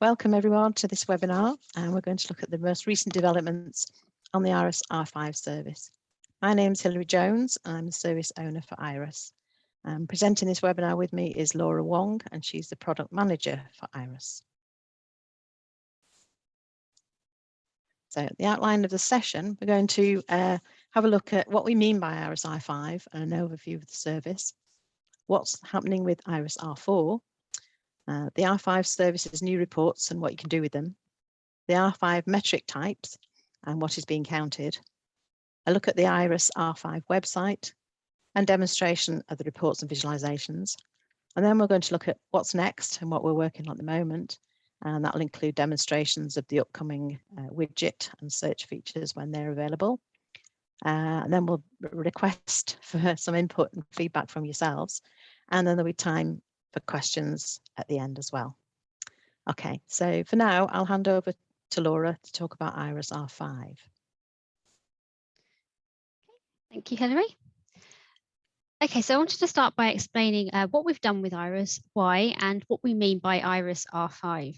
Welcome everyone to this webinar, and we're going to look at the most recent developments on the IRUS R5 service. My name is Hilary Jones. I'm the service owner for IRUS. Presenting this webinar with me is Laura Wong, and she's the product manager for IRUS. So the outline of the session, we're going to have a look at what we mean by IRUS R5 and an overview of the service, what's happening with IRUS R4, the R5 service's new reports and what you can do with them, the R5 metric types and what is being counted, a look at the IRUS R5 website, and demonstration of the reports and visualizations. And then we're going to look at what's next and what we're working on at the moment. And that'll include demonstrations of the upcoming widget and search features when they're available. And then we'll request for some input and feedback from yourselves. And then there'll be time for questions at the end as well. Okay, so for now, I'll hand over to Laura to talk about IRUS R5. Thank you, Hilary. Okay, so I wanted to start by explaining what we've done with IRUS, why, and what we mean by IRUS R5.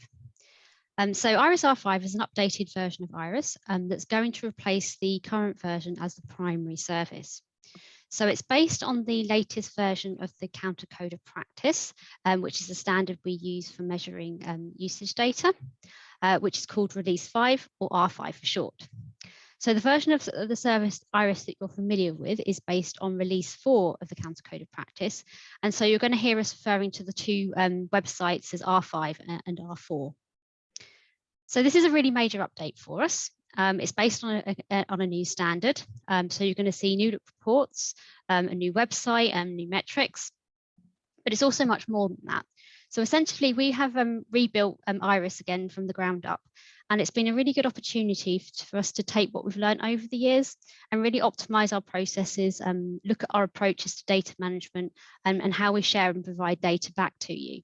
So IRUS R5 is an updated version of IRUS that's going to replace the current version as the primary service. So it's based on the latest version of the Counter Code of Practice, which is the standard we use for measuring usage data, which is called Release 5 or R5 for short. So the version of the service IRUS that you're familiar with is based on Release 4 of the Counter Code of Practice. And so you're going to hear us referring to the two websites as R5 and R4. So this is a really major update for us. It's based on a new standard. So you're going to see new reports, a new website, and new metrics. But it's also much more than that. So essentially, we have rebuilt IRUS again from the ground up. And it's been a really good opportunity for us to take what we've learned over the years and really optimize our processes, look at our approaches to data management and how we share and provide data back to you.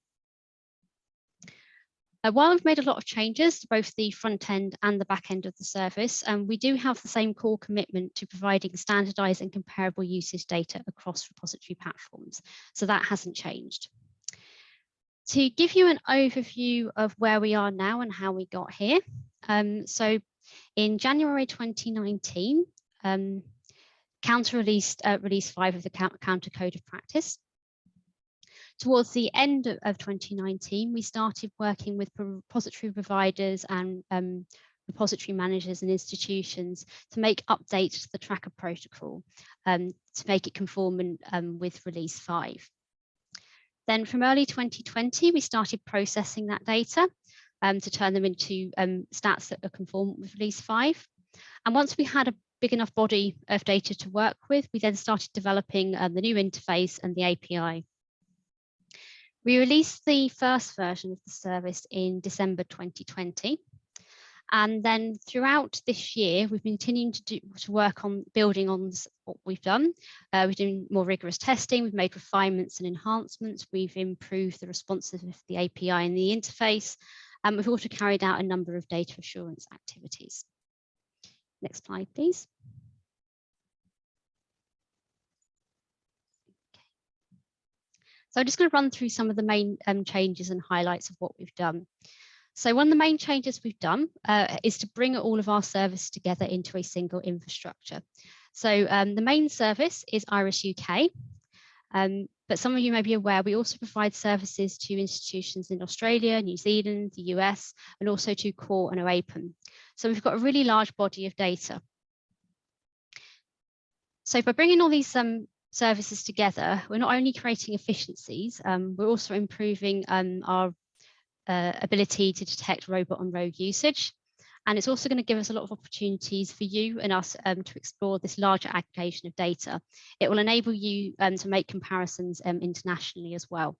While we've made a lot of changes to both the front end and the back end of the service, we do have the same core commitment to providing standardized and comparable usage data across repository platforms. So that hasn't changed. To give you an overview of where we are now and how we got here. So in January 2019, Counter released Release 5 of the Counter Code of Practice. Towards the end of 2019, we started working with repository providers and repository managers and institutions to make updates to the tracker protocol to make it conformant with Release 5. Then from early 2020, we started processing that data to turn them into stats that are conformant with Release 5. And once we had a big enough body of data to work with, we then started developing the new interface and the API. We released the first version of the service in December 2020. And then throughout this year, we've been continuing to work on building on what we've done. We've done more rigorous testing, we've made refinements and enhancements, we've improved the responsiveness of the API and the interface, and we've also carried out a number of data assurance activities. Next slide, please. So I'm just going to run through some of the main changes and highlights of what we've done. So one of the main changes we've done is to bring all of our services together into a single infrastructure. So the main service is IRUS UK, but some of you may be aware we also provide services to institutions in Australia, New Zealand, the US, and also to core and OAPN. So we've got a really large body of data. So by bringing all these services together, we're not only creating efficiencies, we're also improving our ability to detect robot and rogue usage. And it's also going to give us a lot of opportunities for you and us to explore this larger aggregation of data. It will enable you to make comparisons internationally as well.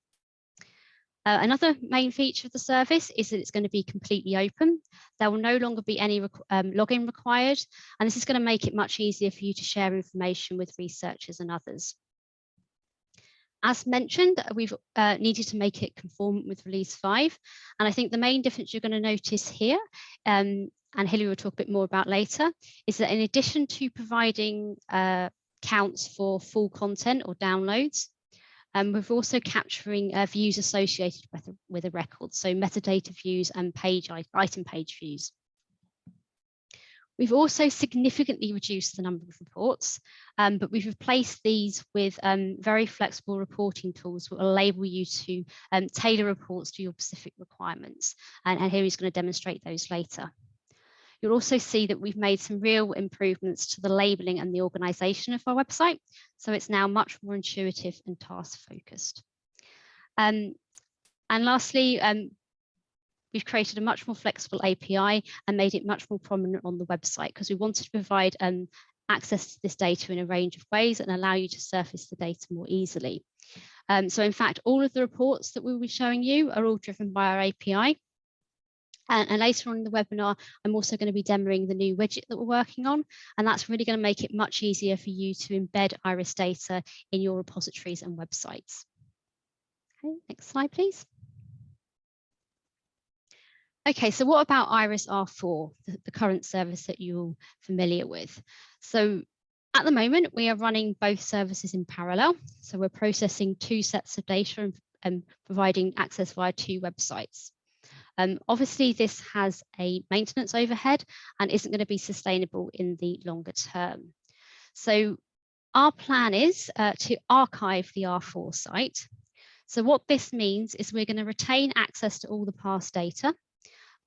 Another main feature of the service is that it's going to be completely open. There will no longer be any login required, and this is going to make it much easier for you to share information with researchers and others. As mentioned, we've needed to make it conform with Release 5, and I think the main difference you're going to notice here, and Hilary will talk a bit more about later, is that in addition to providing counts for full content or downloads, We're also capturing views associated with a record, so metadata views and item page views. We've also significantly reduced the number of reports, but we've replaced these with very flexible reporting tools that will enable you to tailor reports to your specific requirements. And here he's going to demonstrate those later. You'll also see that we've made some real improvements to the labeling and the organization of our website. So it's now much more intuitive and task focused. And lastly, we've created a much more flexible API and made it much more prominent on the website because we wanted to provide access to this data in a range of ways and allow you to surface the data more easily. So in fact, all of the reports that we'll be showing you are all driven by our API. And later on in the webinar, I'm also going to be demoing the new widget that we're working on, and that's really going to make it much easier for you to embed IRUS data in your repositories and websites. Okay, next slide, please. Okay, so what about IRUS R4, the current service that you're familiar with? So at the moment, we are running both services in parallel. So we're processing 2 sets of data and providing access via 2 websites. Obviously, this has a maintenance overhead and isn't going to be sustainable in the longer term. So our plan is to archive the R4 site. So what this means is we're going to retain access to all the past data,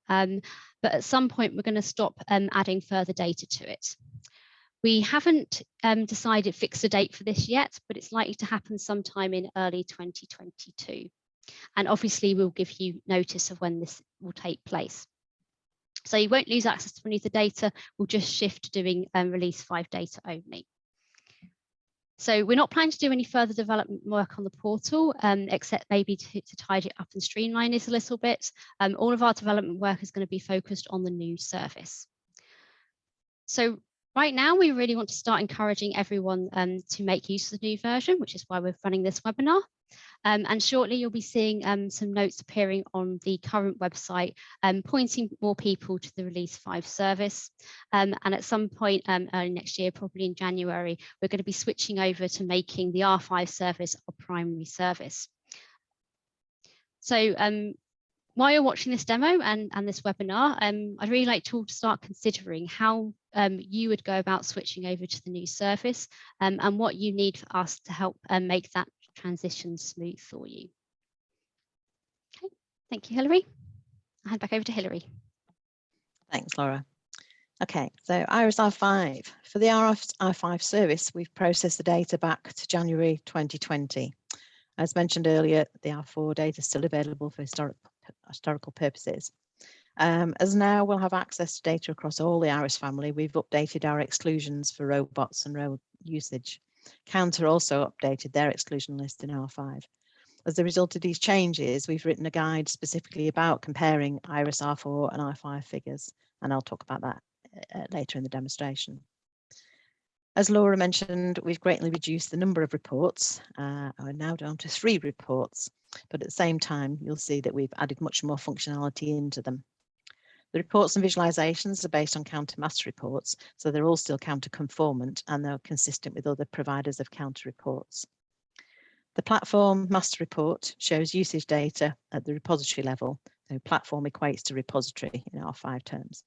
but at some point we're going to stop adding further data to it. We haven't decided fixed a date for this yet, but it's likely to happen sometime in early 2022. And obviously we'll give you notice of when this will take place. So you won't lose access to any of the data, we'll just shift to doing release 5 data only. So we're not planning to do any further development work on the portal, except maybe to tidy it up and streamline this a little bit. All of our development work is going to be focused on the new service. So right now, we really want to start encouraging everyone to make use of the new version, which is why we're running this webinar. And shortly, you'll be seeing some notes appearing on the current website, pointing more people to the Release 5 service. And at some point early next year, probably in January, we're going to be switching over to making the R5 service our primary service. So while you're watching this demo and this webinar, I'd really like to start considering how you would go about switching over to the new service and what you need for us to help make that transition smooth for you. Okay, thank you, Hilary. I'll hand back over to Hilary. Thanks, Laura. Okay, so IRUS R5. For the IRUS R5 service, we've processed the data back to January 2020. As mentioned earlier, the R4 data is still available for historical purposes. As now we'll have access to data across all the IRUS family, we've updated our exclusions for robots and road usage. Counter also updated their exclusion list in R5. As a result of these changes, we've written a guide specifically about comparing IRUS R4 and R5 figures, and I'll talk about that later in the demonstration. As Laura mentioned, we've greatly reduced the number of reports. We're now down to 3 reports, but at the same time, you'll see that we've added much more functionality into them. The reports and visualizations are based on counter master reports, so they're all still counter conformant and they're consistent with other providers of counter reports. The platform master report shows usage data at the repository level, so platform equates to repository in R5 terms.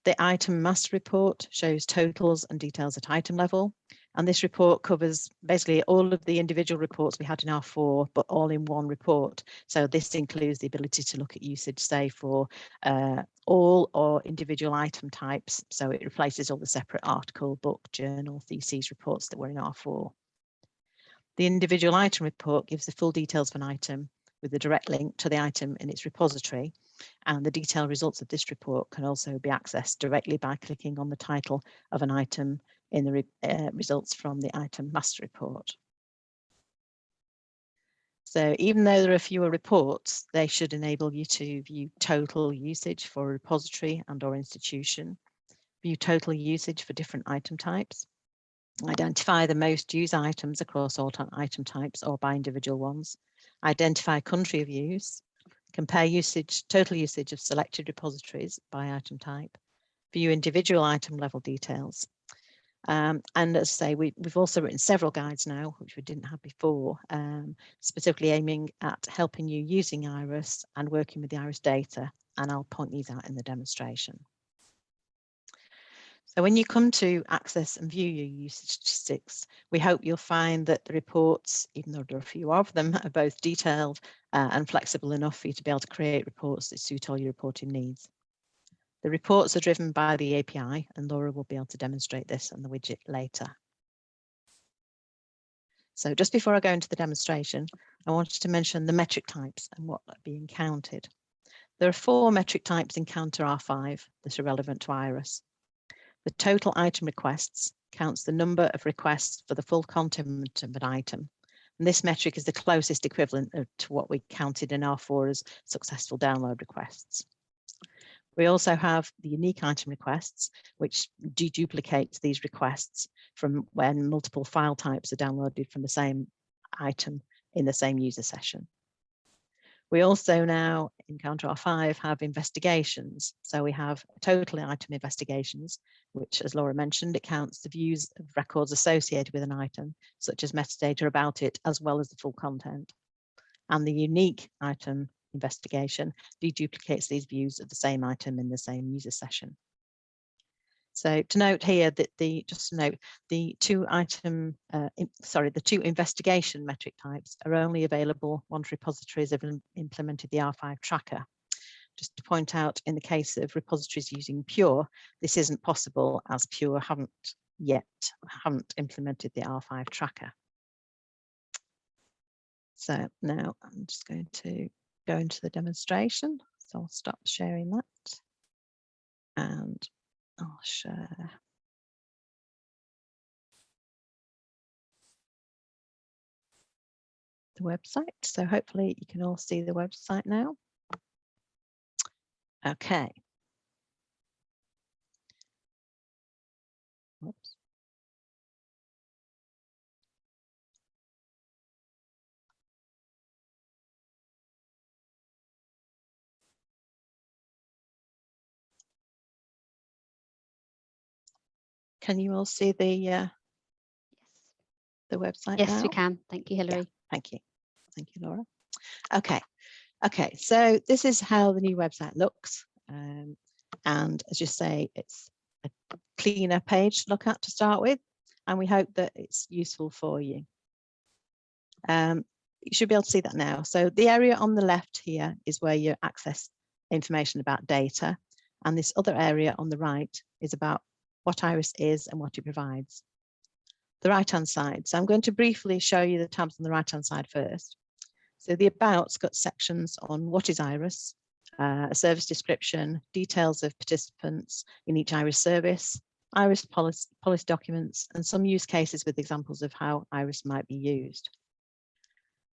The item master report shows totals and details at item level, and this report covers basically all of the individual reports we had in R4, but all in one report. So this includes the ability to look at usage, say, for all or individual item types. So it replaces all the separate article, book, journal, theses reports that were in R4. The individual item report gives the full details of an item with a direct link to the item in its repository. And the detailed results of this report can also be accessed directly by clicking on the title of an item in the results from the item master report. So even though there are fewer reports, they should enable you to view total usage for a repository and or institution, view total usage for different item types, identify the most used items across all item types or by individual ones, identify country of use, compare usage, total usage of selected repositories by item type, view individual item level details, And as I say, we've also written several guides now, which we didn't have before, specifically aiming at helping you using IRUS and working with the IRUS data. And I'll point these out in the demonstration. So when you come to access and view your usage statistics, we hope you'll find that the reports, even though there are a few of them, are both detailed and flexible enough for you to be able to create reports that suit all your reporting needs. The reports are driven by the API, and Laura will be able to demonstrate this on the widget later. So just before I go into the demonstration, I wanted to mention the metric types and what are being counted. There are 4 metric types in Counter R5 that are relevant to IRUS. The total item requests counts the number of requests for the full content of an item. And this metric is the closest equivalent to what we counted in R4 as successful download requests. We also have the unique item requests, which deduplicates these requests from when multiple file types are downloaded from the same item in the same user session. We also now in Counter R5 have investigations. So we have total item investigations, which, as Laura mentioned, it counts the views of records associated with an item, such as metadata about it, as well as the full content. And the unique item investigation deduplicates these views of the same item in the same user session. So to note here that the two investigation metric types are only available once repositories have implemented the R5 tracker. Just to point out, in the case of repositories using Pure, this isn't possible as Pure haven't implemented the R5 tracker. So now I'm just going to go into the demonstration. So I'll stop sharing that and I'll share the website. So hopefully you can all see the website now. Okay. Whoops. Can you all see the website Yes, now? we can. Thank you, Hilary. Yeah, thank you. Thank you, Laura. Okay. Okay, so this is how the new website looks. And as you say, it's a cleaner page to look at to start with, and we hope that it's useful for you. You should be able to see that now. So the area on the left here is where you access information about data, and this other area on the right is about what IRUS is and what it provides. The right-hand side. So I'm going to briefly show you the tabs on the right-hand side first. So the About's got sections on what is IRUS, a service description, details of participants in each IRUS service, IRUS policy documents, and some use cases with examples of how IRUS might be used.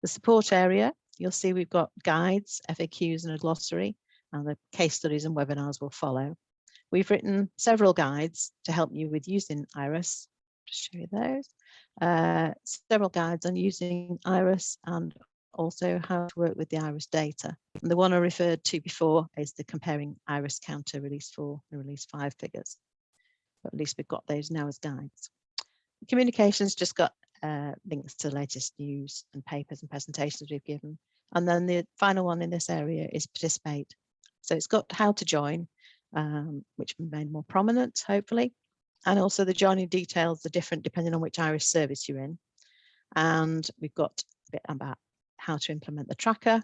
The support area, you'll see we've got guides, FAQs, and a glossary, and the case studies and webinars will follow. We've written several guides to help you with using IRUS. Just show you those. Several guides on using IRUS and also how to work with the IRUS data. And the one I referred to before is the comparing IRUS counter release 4 and release 5 figures. But at least we've got those now as guides. Communications just got links to the latest news and papers and presentations we've given. And then the final one in this area is participate. So it's got how to join, which will be made more prominent, hopefully. And also the joining details are different depending on which IRUS service you're in. And we've got a bit about how to implement the tracker.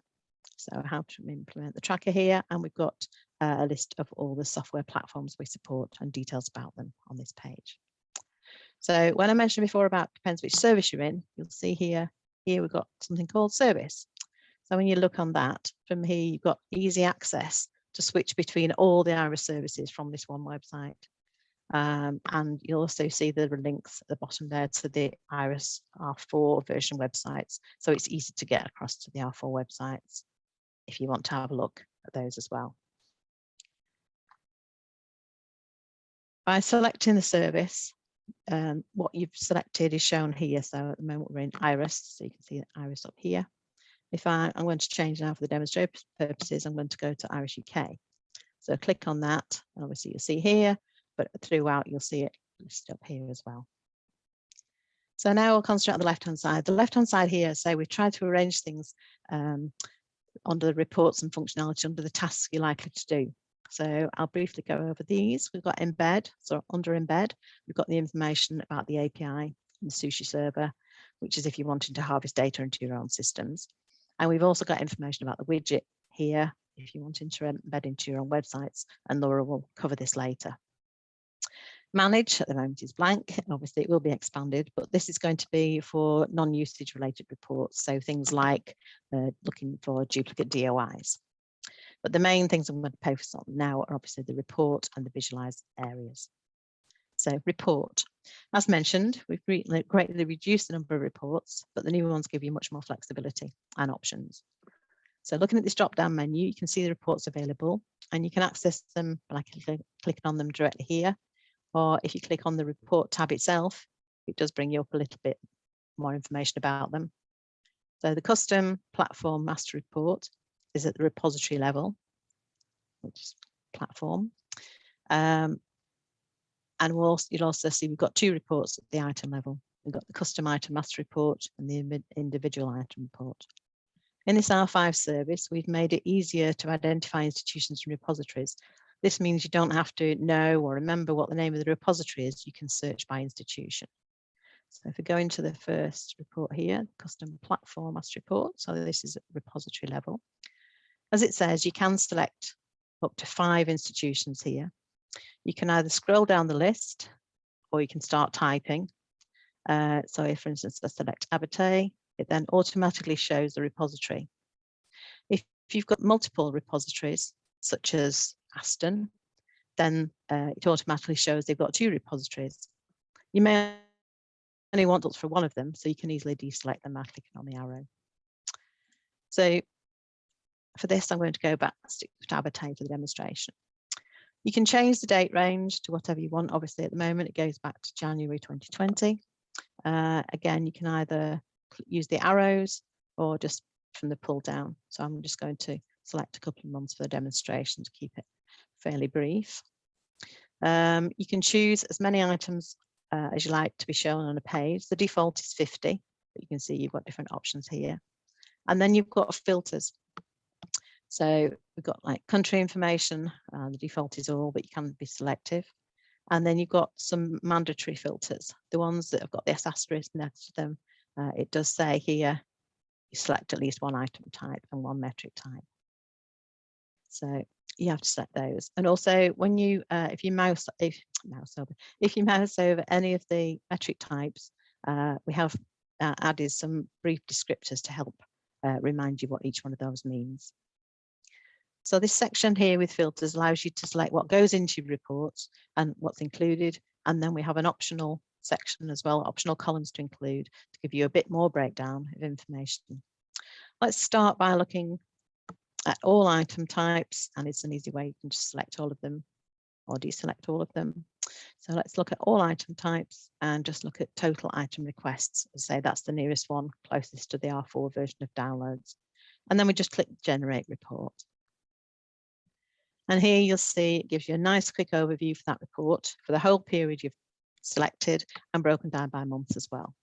So how to implement the tracker here. And we've got a list of all the software platforms we support and details about them on this page. So when I mentioned before about depends which service you're in, you'll see here we've got something called service. So when you look on that, from here, you've got easy access to switch between all the IRUS services from this one website. And you'll also see the links at the bottom there to the IRUS R4 version websites. So it's easy to get across to the R4 websites if you want to have a look at those as well. By selecting the service, what you've selected is shown here. So at the moment we're in IRUS, so you can see IRUS up here. If I'm going to change now for the demonstration purposes, I'm going to go to IRUS UK. So click on that, and obviously you'll see here, but throughout you'll see it listed up here as well. So now we'll concentrate on the left-hand side. The left-hand side here, so we've tried to arrange things under the reports and functionality under the tasks you're likely to do. So I'll briefly go over these. We've got embed, so under embed, we've got the information about the API and the Sushi server, which is if you're wanting to harvest data into your own systems. And we've also got information about the widget here, if you're wanting to embed into your own websites, and Laura will cover this later. Manage at the moment is blank. Obviously, it will be expanded, but this is going to be for non-usage related reports. So things like looking for duplicate DOIs. But the main things I'm going to focus on now are obviously the report and the visualize areas. So report, as mentioned, we've greatly reduced the number of reports, but the new ones give you much more flexibility and options. So looking at this drop-down menu, you can see the reports available, and you can access them by clicking on them directly here. Or if you click on the report tab itself, it does bring you up a little bit more information about them. So the custom platform master report is at the repository level, which is platform. And you'll also see we've got two reports at the item level. We've got the custom item master report and the individual item report. In this R5 service, we've made it easier to identify institutions and repositories. This means you don't have to know or remember what the name of the repository is. You can search by institution. So if we go into the first report here, custom platform master report, so this is at repository level. As it says, you can select up to 5 institutions here. You can either scroll down the list or you can start typing. So if, for instance, I select Abate, it then automatically shows the repository. If you've got multiple repositories, such as Aston, then it automatically shows they've got 2 repositories. You may only want for one of them, so you can easily deselect them by clicking on the arrow. So for this, I'm going to go back to Abate for the demonstration. You can change the date range to whatever you want. Obviously, at the moment, it goes back to January 2020. Again, you can either use the arrows or just from the pull down. So I'm just going to select a couple of months for the demonstration to keep it fairly brief. You can choose as many items as you like to be shown on a page. The default is 50, but you can see you've got different options here. And then you've got filters. So we've got like country information, the default is all, but you can be selective. And then you've got some mandatory filters, the ones that have got this asterisk next to them. It does say here, you select at least one item type and one metric type. So you have to select those. And also when you, if you mouse over any of the metric types, we have added some brief descriptors to help remind you what each one of those means. So this section here with filters allows you to select what goes into your reports and what's included. And then we have an optional section as well, optional columns to include to give you a bit more breakdown of information. Let's start by looking at all item types, and it's an easy way. You can just select all of them or deselect all of them. So let's look at all item types and just look at total item requests. As I say, that's the nearest one closest to the R4 version of downloads. And then we just click generate report. And here you'll see it gives you a nice quick overview for that report for the whole period you've selected and broken down by months as well.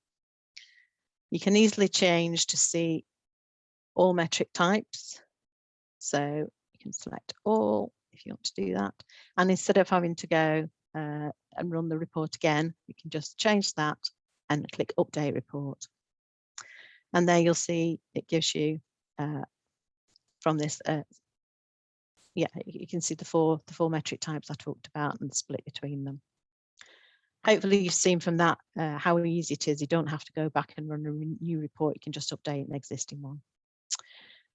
You can easily change to see all metric types. So you can select all if you want to do that. And instead of having to go and run the report again, you can just change that and click update report. And there you'll see it gives you from this yeah, you can see the four metric types I talked about and the split between them. Hopefully you've seen from that how easy it is. You don't have to go back and run a new report. You can just update an existing one.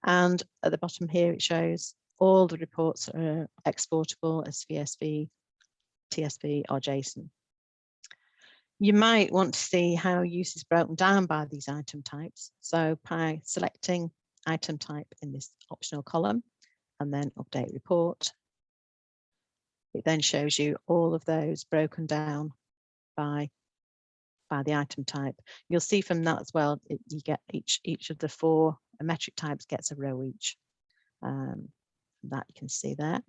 And at the bottom here, it shows all the reports are exportable as CSV, TSV or JSON. You might want to see how use is broken down by these item types. So by selecting item type in this optional column, and then update report. It then shows you all of those broken down by the item type. You'll see from that as well, you get each of the 4 metric types gets a row each. That you can see there.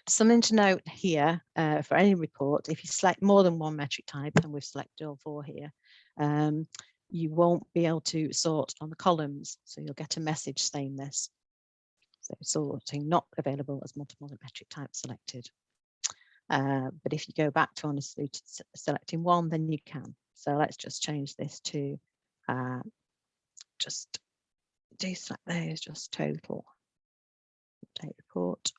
Something to note here for any report, if you select more than one metric type, and we've selected all 4 here, you won't be able to sort on the columns. So you'll get a message saying this. So sorting not available as multiple metric type selected. But if you go back to only selecting one, then you can. So let's just change this to just deselect those, just total update report.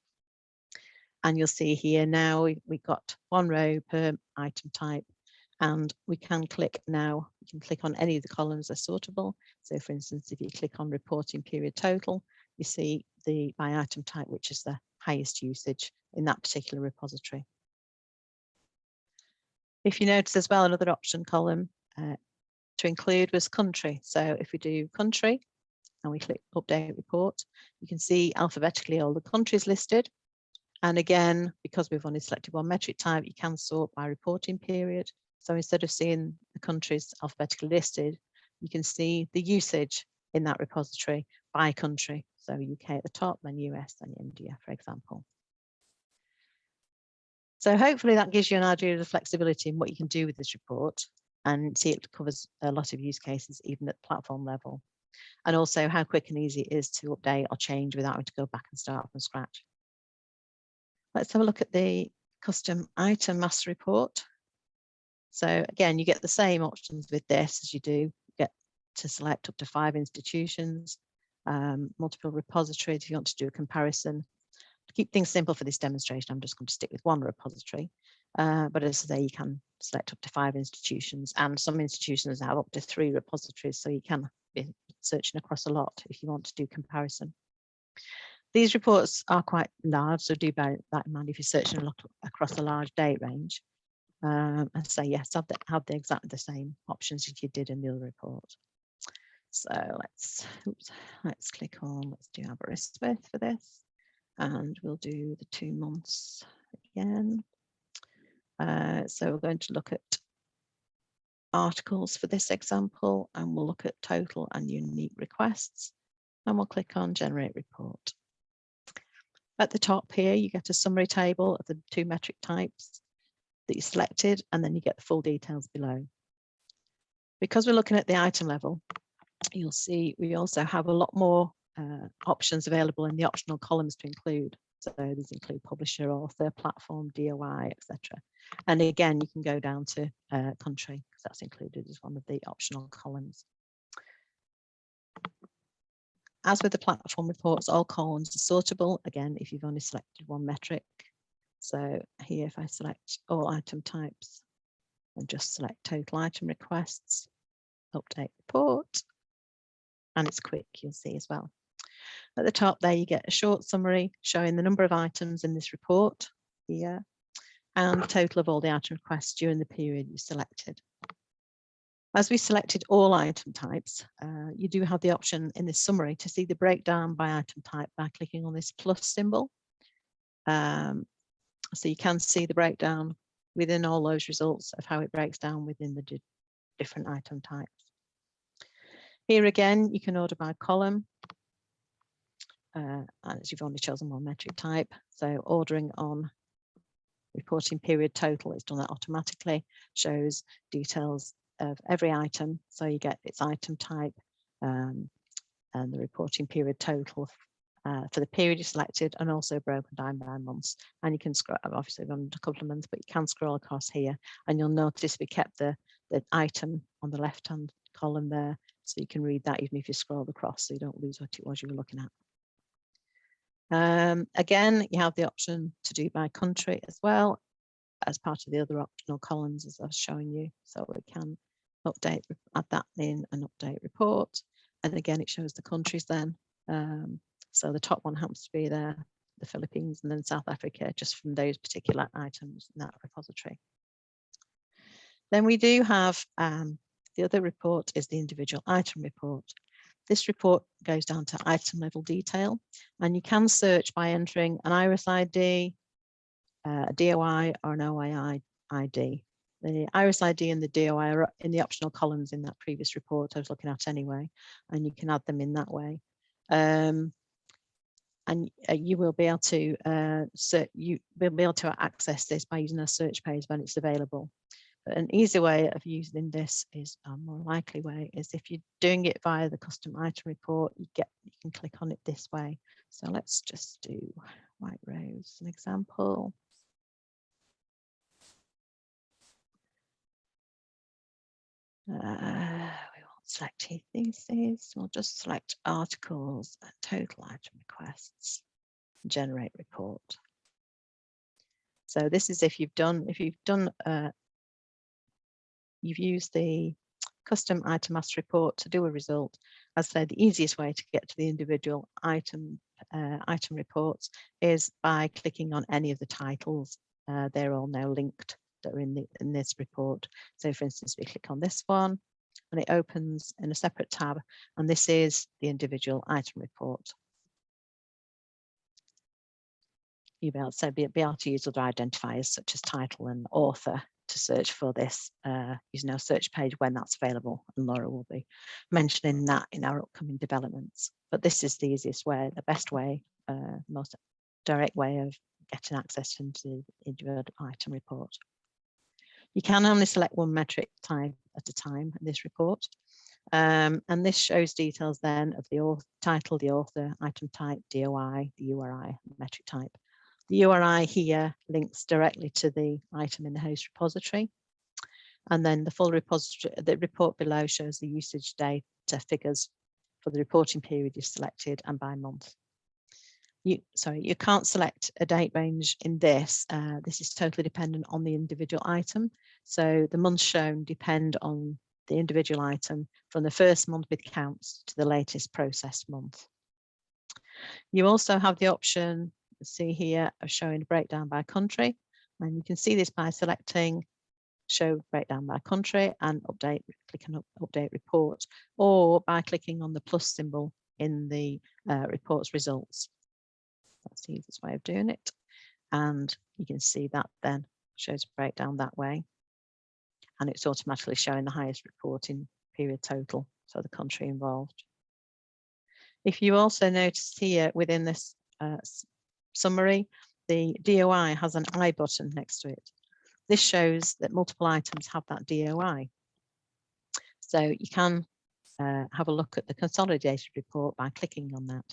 And you'll see here now we've got 1 row per item type, and we can click now. You can click on any of the columns that are sortable. So for instance, if you click on reporting period total, you see the by item type, which is the highest usage in that particular repository. If you notice as well, another option column to include was country. So if we do country and we click update report, you can see alphabetically all the countries listed. And again, because we've only selected one metric type, you can sort by reporting period. So instead of seeing the countries alphabetically listed, you can see the usage in that repository by country. So UK at the top, then US, then India, for example. So hopefully that gives you an idea of the flexibility in what you can do with this report, and see it covers a lot of use cases even at the platform level, and also how quick and easy it is to update or change without having to go back and start from scratch. Let's have a look at the custom item master report. So again, you get the same options with this as you do. You get to select up to 5 institutions, multiple repositories if you want to do a comparison. To keep things simple for this demonstration, I'm just going to stick with 1 repository. But as I say, you can select up to 5 institutions, and some institutions have up to 3 repositories, so you can be searching across a lot if you want to do comparison. These reports are quite large, so do bear that in mind if you're searching across a large date range. And say yes, have the exactly the same options as you did in the other report. So let's click on, let's do Aberystwyth for this, and we'll do the 2 months again. So we're going to look at articles for this example, and we'll look at total and unique requests, and we'll click on generate report. At the top here, you get a summary table of the 2 metric types that you selected, and then you get the full details below. Because we're looking at the item level, you'll see we also have a lot more options available in the optional columns to include. So these include publisher, author, platform, DOI, etc. And again, you can go down to country, because that's included as one of the optional columns. As with the platform reports, all columns are sortable, again, if you've only selected 1 metric. So here, if I select all item types and just select total item requests, update report, and it's quick, you'll see as well. At the top there, you get a short summary showing the number of items in this report here, and the total of all the item requests during the period you selected. As we selected all item types, you do have the option in this summary to see the breakdown by item type by clicking on this plus symbol. So you can see the breakdown within all those results of how it breaks down within the different item types. Here again, you can order by column, as you've only chosen 1 metric type. So ordering on reporting period total is done that automatically, shows details of every item. So you get its item type and the reporting period total for the period you selected, and also broken down by months. And you can scroll, obviously we've done a couple of months, but you can scroll across here, and you'll notice we kept the item on the left hand column there, so you can read that even if you scroll across, so you don't lose what it was you were looking at. Again, you have the option to do by country as well as part of the other optional columns as I was showing you. So we can update, add that in an update report. And again, it shows the countries then. So the top one happens to be there, the Philippines, and then South Africa, just from those particular items in that repository. Then we do have the other report is the individual item report. This report goes down to item level detail, and you can search by entering an IRUS ID, a DOI, or an OAI ID. The IRUS ID and the DOI are in the optional columns in that previous report I was looking at anyway, and you can add them in that way. And you will be able to access this by using a search page when it's available. But an easy way of using this is a more likely way is if you're doing it via the custom item report, you can click on it this way. So let's just do White Rose as an example. We won't select key theses. We'll just select articles and total item requests. Generate report. So this is if you've used the custom item master report to do a result. As I said, the easiest way to get to the individual item reports is by clicking on any of the titles. They're all now linked that are in this report. So for instance, we click on this one and it opens in a separate tab, and this is the individual item report. You'll be able to use other identifiers such as title and author to search for this using our search page when that's available, and Laura will be mentioning that in our upcoming developments. But this is the easiest way, the best way, most direct way of getting access into the individual item report. You can only select one metric type at a time in this report, and this shows details then of the title, the author, item type, DOI, the URI, and metric type. The URI here links directly to the item in the host repository. And then the full repository, the report below shows the usage data figures for the reporting period is selected and by month. You can't select a date range in this. This is totally dependent on the individual item. So the months shown depend on the individual item from the first month with counts to the latest processed month. You also have the option, see here, of showing a breakdown by country, and you can see this by selecting show breakdown by country and update, click on update report, or by clicking on the plus symbol in the report's results. That's the easiest way of doing it, and you can see that then shows a breakdown that way, and it's automatically showing the highest reporting period total, so the country involved. If you also notice here within this summary, the DOI has an I button next to it. This shows that multiple items have that DOI. So you can have a look at the consolidated report by clicking on that.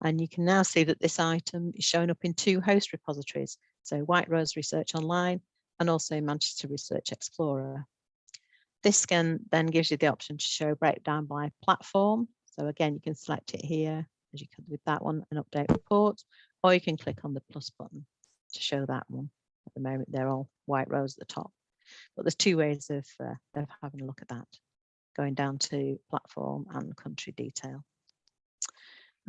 And you can now see that this item is showing up in 2 host repositories. So White Rose Research Online and also Manchester Research Explorer. This then gives you the option to show breakdown by platform. So again, you can select it here, as you could with that one, an update report, or you can click on the plus button to show that one. At the moment, they're all White Rose at the top. But there's 2 ways of having a look at that, going down to platform and country detail.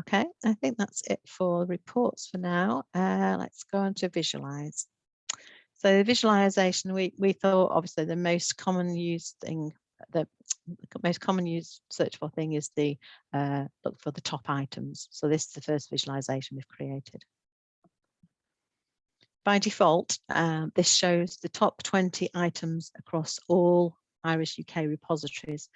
Okay, I think that's it for reports for now. Let's go on to visualize. So visualization, we thought obviously the most common used thing, the most common used searchable thing is the look for the top items. So this is the first visualization we've created. By default, this shows the top 20 items across all IRUS UK repositories,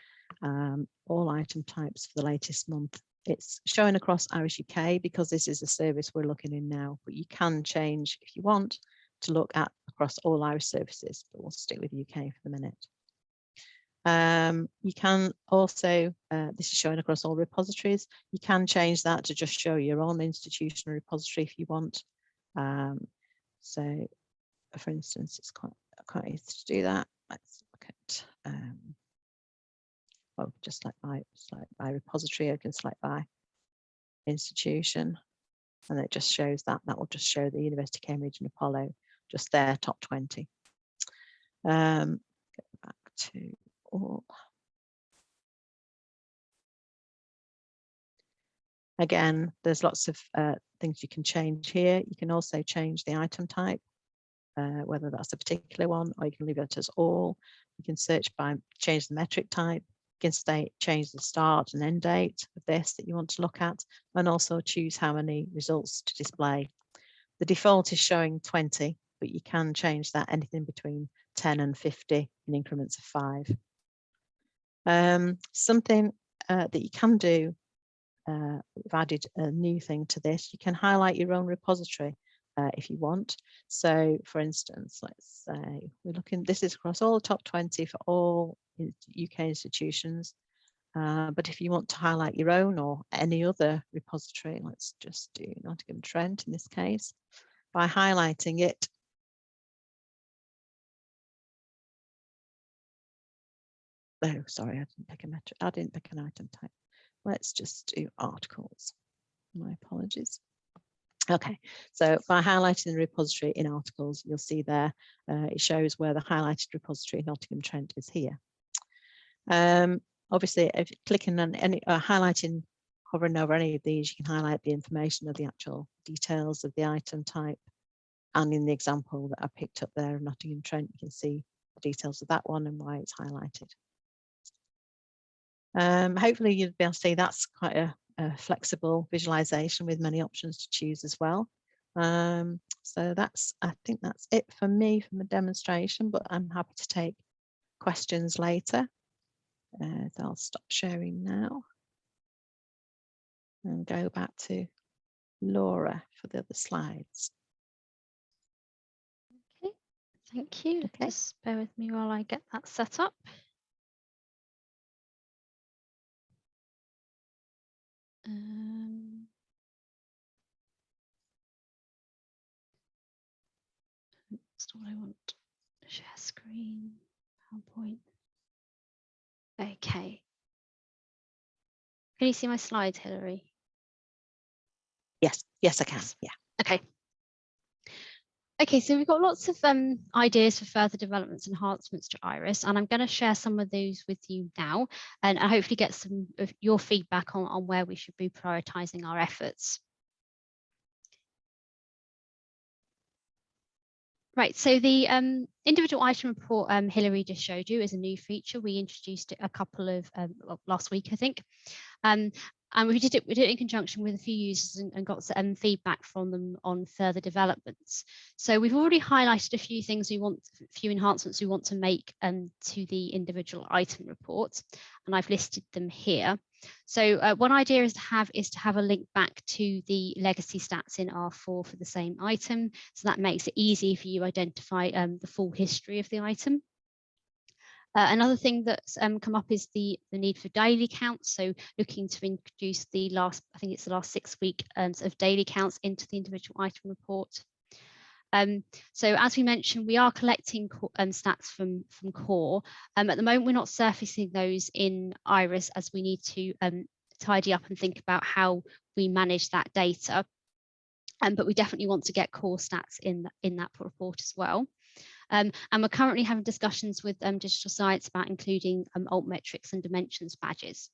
all item types for the latest month. It's showing across IRUS UK because this is a service we're looking in now, but you can change if you want to look at across all IRUS services, but we'll stick with UK for the minute. You can also, this is showing across all repositories. You can change that to just show your own institutional repository if you want. So, for instance, it's quite easy to do that. Let's look at, well, just like by repository, I can select by institution, and it just shows that. That will just show the University of Cambridge and Apollo, just their top 20. Go back to all. Again, there's lots of things you can change here. You can also change the item type, whether that's a particular one, or you can leave it as all. You can search by change the metric type. You can change the start and end date of this that you want to look at, and also choose how many results to display. The default is showing 20, but you can change that anything between 10 and 50 in increments of 5. Something that you can do we've added a new thing to this. You can highlight your own repository if you want. So for instance, let's say we're looking, this is across all the top 20 for all UK institutions. But if you want to highlight your own or any other repository, let's just do Nottingham Trent in this case, by highlighting it. Oh, sorry, I didn't pick a metric. I didn't pick an item type. Let's just do articles. My apologies. Okay, so by highlighting the repository in articles, you'll see there it shows where the highlighted repository in Nottingham Trent is here. Obviously, if you're clicking on any highlighting, hovering over any of these, you can highlight the information of the actual details of the item type. And in the example that I picked up there of Nottingham Trent, you can see the details of that one and why it's highlighted. Hopefully you'll be able to see that's quite a flexible visualization with many options to choose as well. So I think that's it for me from the demonstration, but I'm happy to take questions later. So I'll stop sharing now and go back to Laura for the other slides. Okay, thank you. Okay. Just bear with me while I get that set up. That's what I want. Share screen, PowerPoint. Okay. Can you see my slides, Hilary? Yes, yes, I can. Yeah. Okay. Okay, so we've got lots of ideas for further developments, enhancements to IRUS, and I'm going to share some of those with you now, and hopefully get some of your feedback on where we should be prioritising our efforts. Right, so the individual item report Hilary just showed you is a new feature. We introduced it a couple of last week, I think. And we did it in conjunction with a few users and got some feedback from them on further developments. So we've already highlighted a few things a few enhancements we want to make to the individual item reports, and I've listed them here. So one idea is to have a link back to the legacy stats in R4 for the same item. So that makes it easy for you to identify the full history of the item. Another thing that's come up is the need for daily counts. So looking to introduce the last 6 week of daily counts into the individual item report. So as we mentioned, we are collecting stats from core. At the moment, we're not surfacing those in IRUS as we need to tidy up and think about how we manage that data. But we definitely want to get core stats in that report as well. And we're currently having discussions with Digital Science about including altmetrics and dimensions badges.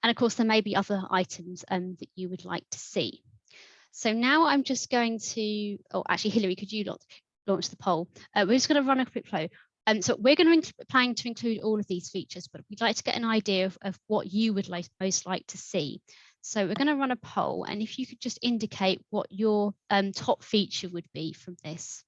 And of course, there may be other items that you would like to see. So now I'm just going to, oh, actually, Hilary, could you launch the poll? We're just going to run a quick flow. So we're going to plan to include all of these features, but we'd like to get an idea of what you would most like to see. So we're going to run a poll, and if you could just indicate what your top feature would be from this.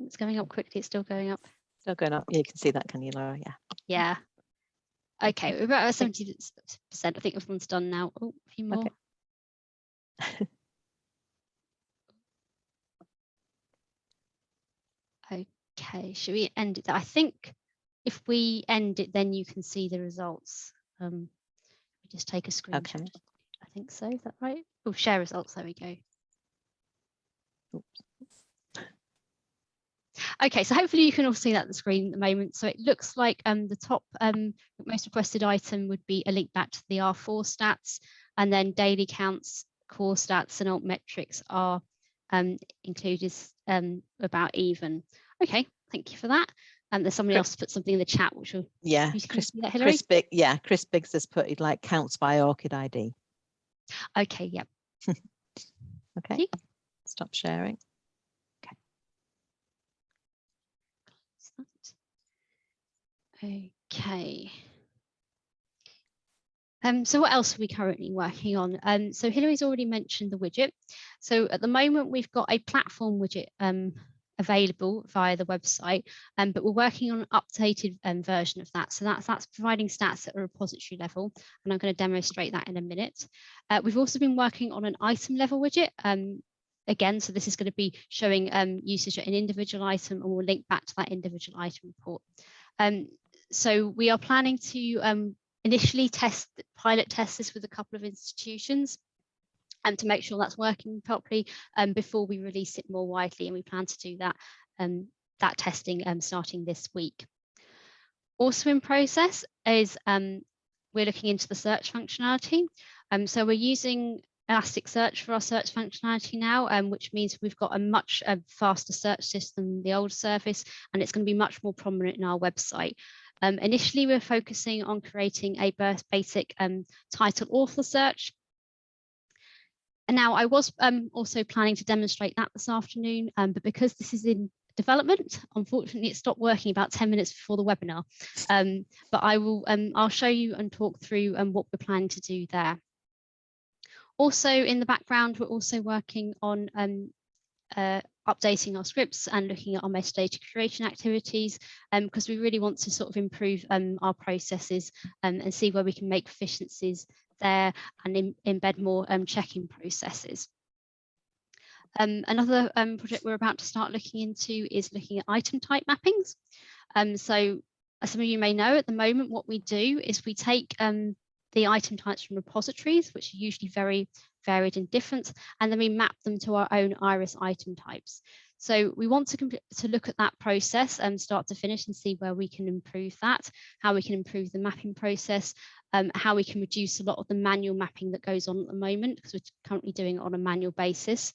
It's going up quickly. It's still going up. Still going up. Yeah, you can see that, can you, Laura? Yeah. Yeah. Okay, we're about 70%. I think everyone's done now. Oh, a few more. Okay. Okay, should we end it? I think if we end it, then you can see the results. We just take a screenshot. Okay. I think so. Is that right? Oh, share results. There we go. Oops. Okay, so hopefully you can all see that on the screen at the moment. So it looks like the top most requested item would be a link back to the R4 stats, and then daily counts, core stats, and altmetrics are included about even. Okay, thank you for that. And there's somebody else put something in the chat, which will Chris Biggs has put it like counts by ORCID ID. Okay, yep. Okay, stop sharing. Okay. Okay. So what else are we currently working on? So Hillary's already mentioned the widget. So at the moment, we've got a platform widget available via the website, but we're working on an updated version of that. So that's providing stats at a repository level, and I'm going to demonstrate that in a minute. We've also been working on an item level widget. Again, so this is going to be showing usage at an individual item, and we'll link back to that individual item report. So we are planning to initially pilot test this with a couple of institutions and to make sure that's working properly before we release it more widely, and we plan to do that testing starting this week. Also in process is we're looking into the search functionality. So we're using Elasticsearch for our search functionality now, which means we've got a much faster search system than the old service, and it's going to be much more prominent in our website. Initially, we're focusing on creating a basic title author search. And now I was also planning to demonstrate that this afternoon, but because this is in development, unfortunately, it stopped working about 10 minutes before the webinar. But I'll show you and talk through what we're planning to do there. Also in the background, we're also working on updating our scripts and looking at our metadata curation activities, because we really want to sort of improve our processes and see where we can make efficiencies there and embed more checking processes. Another project we're about to start looking into is looking at item type mappings. So as some of you may know, at the moment, what we do is we take the item types from repositories, which are usually very varied and different, and then we map them to our own IRUS item types. So we want to look at that process start to finish and see where we can improve that, how we can improve the mapping process, how we can reduce a lot of the manual mapping that goes on at the moment, because we're currently doing it on a manual basis.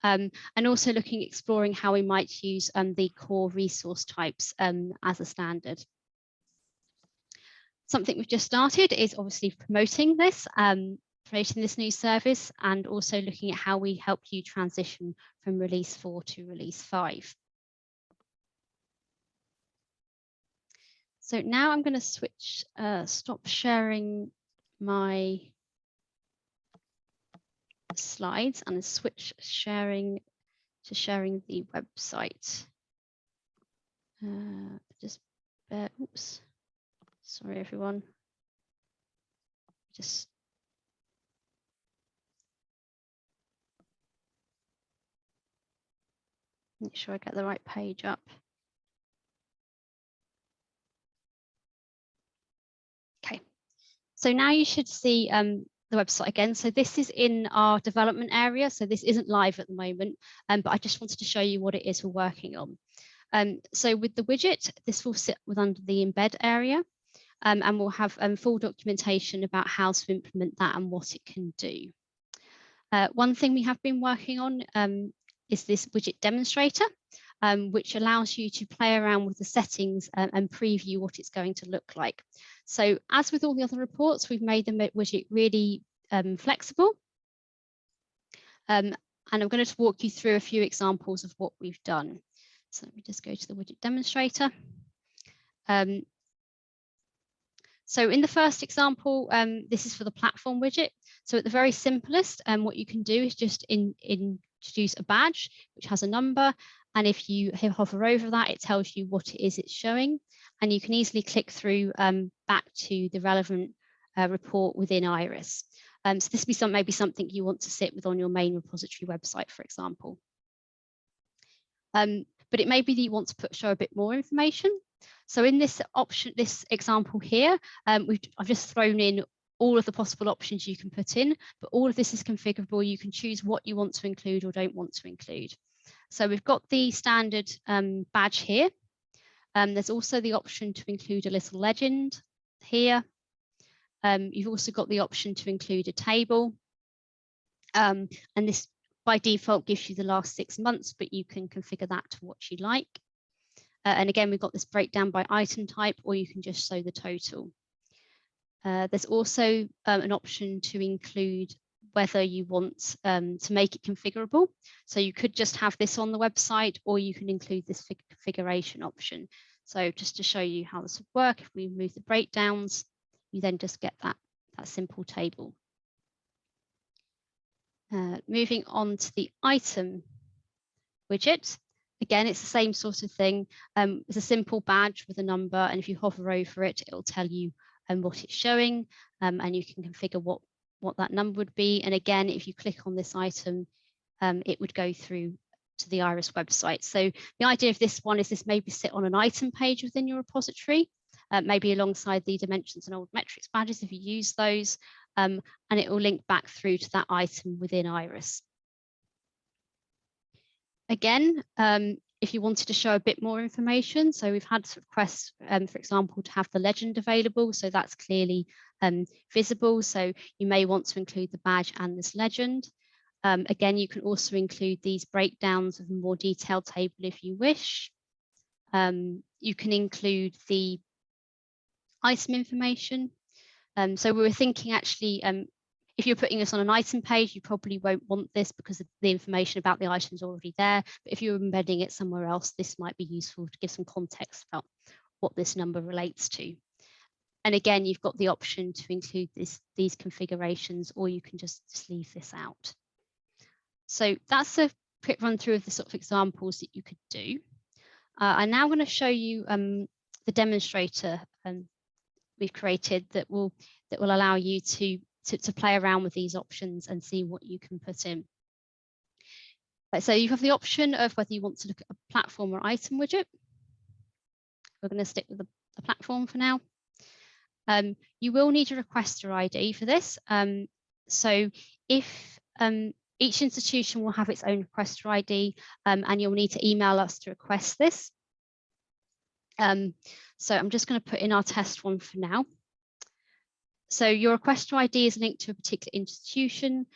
And also exploring how we might use the core resource types as a standard. Something we've just started is obviously promoting this new service, and also looking at how we help you transition from release 4 to release 5. So now I'm going to switch, stop sharing my slides and switch sharing to sharing the website. Just bear, oops. Sorry, everyone. Just make sure I get the right page up. Okay, so now you should see the website again. So this is in our development area. So this isn't live at the moment, but I just wanted to show you what it is we're working on. So with the widget, this will sit under the embed area. And we'll have full documentation about how to implement that and what it can do. One thing we have been working on is this widget demonstrator, which allows you to play around with the settings and preview what it's going to look like. So as with all the other reports, we've made the widget really flexible. And I'm going to walk you through a few examples of what we've done. So let me just go to the widget demonstrator. So in the first example, this is for the platform widget. So at the very simplest, what you can do is just introduce a badge, which has a number. And if you hover over that, it tells you what it is it's showing. And you can easily click through back to the relevant report within IRUS. So this will be maybe something you want to sit with on your main repository website, for example. But it may be that you want to show a bit more information. So in this option, this example here, I've just thrown in all of the possible options you can put in, but all of this is configurable. You can choose what you want to include or don't want to include. So we've got the standard badge here. There's also the option to include a little legend here. You've also got the option to include a table. And this by default gives you the last 6 months, but you can configure that to what you like. And again, we've got this breakdown by item type, or you can just show the total. There's also an option to include whether you want to make it configurable. So you could just have this on the website, or you can include this configuration option. So just to show you how this would work, if we remove the breakdowns, you then just get that simple table. Moving on to the item widget. Again, it's the same sort of thing. It's a simple badge with a number, and if you hover over it, it will tell you what it's showing, and you can configure what that number would be. And again, if you click on this item, it would go through to the IRUS website. So the idea of this one is this maybe sit on an item page within your repository, maybe alongside the dimensions and old metrics badges if you use those, and it will link back through to that item within IRUS. Again, if you wanted to show a bit more information, so we've had requests, for example, to have the legend available, so that's clearly visible. So you may want to include the badge and this legend. Again, you can also include these breakdowns of a more detailed table if you wish. You can include the item information. So we were thinking actually, if you're putting this on an item page, you probably won't want this because the information about the item is already there. But if you're embedding it somewhere else, this might be useful to give some context about what this number relates to. And again, you've got the option to include these configurations, or you can just leave this out. So that's a quick run through of the sort of examples that you could do. I'm now going to show you the demonstrator we've created that will allow you to play around with these options and see what you can put in. So you have the option of whether you want to look at a platform or item widget. We're going to stick with the platform for now. You will need a requester ID for this. So if each institution will have its own requester ID, and you'll need to email us to request this. So I'm just going to put in our test one for now. So your requester ID is linked to a particular institution.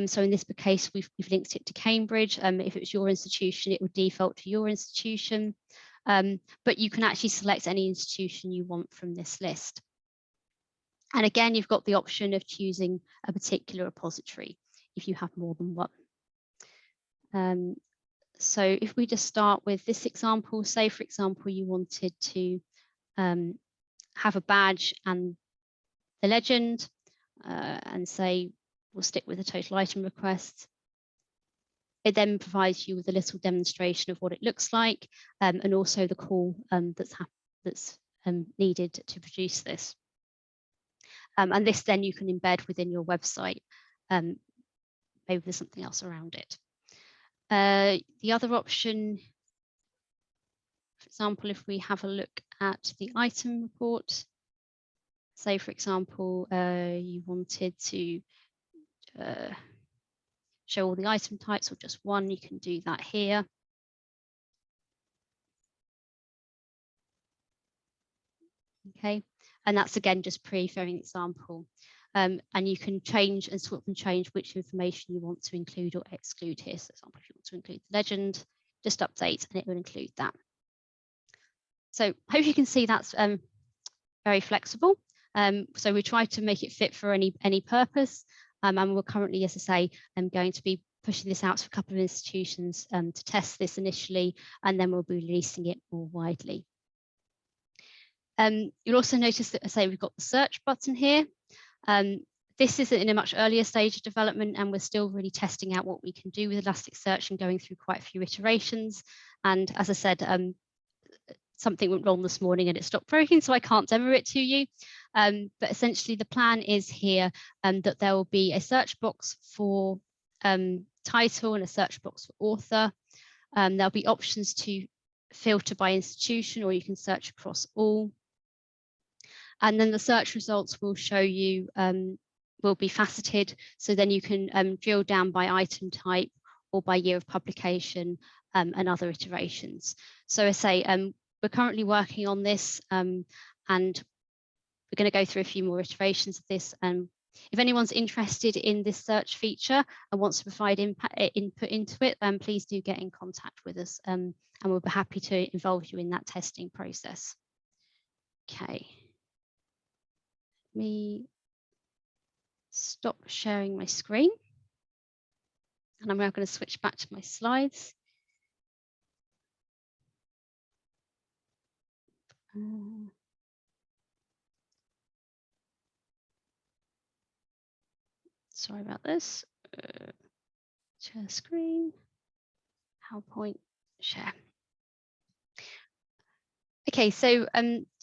So in this case, we've linked it to Cambridge. If it was your institution, it would default to your institution. But you can actually select any institution you want from this list. And again, you've got the option of choosing a particular repository if you have more than one. So if we just start with this example, say, for example, you wanted to have a badge and the legend, and say, we'll stick with the total item request. It then provides you with a little demonstration of what it looks like, and also the call that's needed to produce this. And this then you can embed within your website. Maybe there's something else around it. The other option, for example, if we have a look at the item report, say, for example, you wanted to show all the item types or just one, you can do that here. Okay, and that's again just for an example. And you can change and swap and change which information you want to include or exclude here. So, for example, if you want to include the legend, just update and it will include that. So hope you can see that's very flexible. So we try to make it fit for any purpose. And we're currently, as I say, going to be pushing this out to a couple of institutions to test this initially, and then we'll be releasing it more widely. You'll also notice that, say, we've got the search button here. This is in a much earlier stage of development, and we're still really testing out what we can do with Elasticsearch and going through quite a few iterations. And as I said, something went wrong this morning and it stopped working, so I can't demo it to you. But essentially the plan is here that there will be a search box for title and a search box for author. There'll be options to filter by institution, or you can search across all. And then the search results will show you, will be faceted, so then you can drill down by item type or by year of publication and other iterations. So I say, we're currently working on this, and we're going to go through a few more iterations of this. If anyone's interested in this search feature and wants to provide input into it, then please do get in contact with us, and we'll be happy to involve you in that testing process. Okay. Let me stop sharing my screen. And I'm now going to switch back to my slides. Sorry about this. Share screen, PowerPoint, share. Okay, so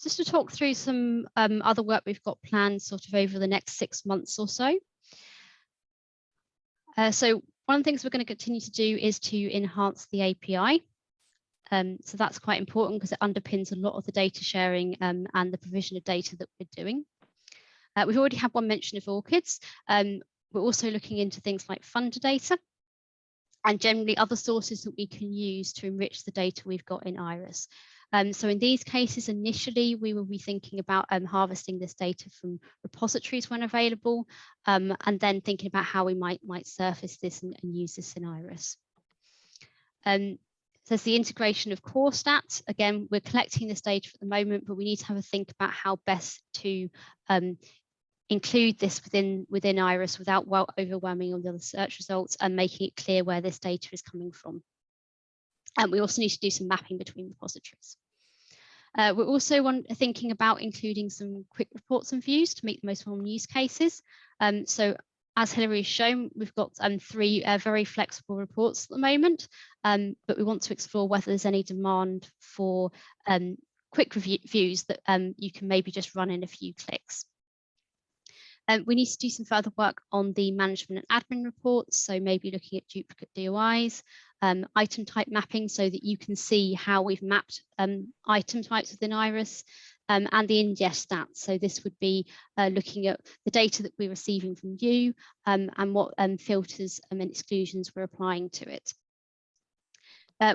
just to talk through some other work we've got planned sort of over the next 6 months or so. So one of the things we're going to continue to do is to enhance the API. So that's quite important because it underpins a lot of the data sharing and the provision of data that we're doing. We've already had one mention of ORCIDs. We're also looking into things like funder data and generally other sources that we can use to enrich the data we've got in IRUS. So in these cases, initially, we will be thinking about harvesting this data from repositories when available, and then thinking about how we might surface this and use this in IRUS. So there's the integration of core stats. Again, we're collecting this data at the moment, but we need to have a think about how best to include this within IRUS without overwhelming all the other search results and making it clear where this data is coming from. And we also need to do some mapping between repositories. We're also thinking about including some quick reports and views to meet the most common use cases. So as Hilary has shown, we've got 3 very flexible reports at the moment, but we want to explore whether there's any demand for quick views that you can maybe just run in a few clicks. We need to do some further work on the management and admin reports, so maybe looking at duplicate DOIs, item type mapping so that you can see how we've mapped item types within IRUS, and the ingest stats. So this would be looking at the data that we're receiving from you and what filters and exclusions we're applying to it.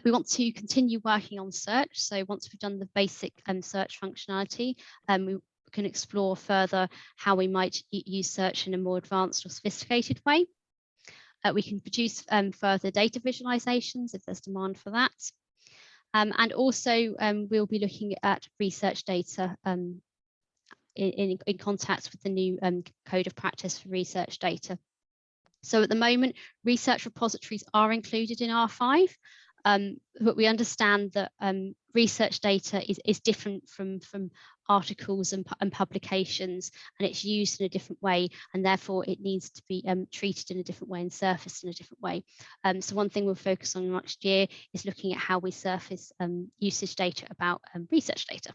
We want to continue working on search. So once we've done the basic search functionality, we can explore further how we might use search in a more advanced or sophisticated way. We can produce further data visualizations if there's demand for that. And also we'll be looking at research data in contact with the new code of practice for research data. So at the moment, research repositories are included in R5, but we understand that research data is different from articles and publications, and it's used in a different way, and therefore it needs to be treated in a different way and surfaced in a different way. So one thing we'll focus on next year is looking at how we surface usage data about research data.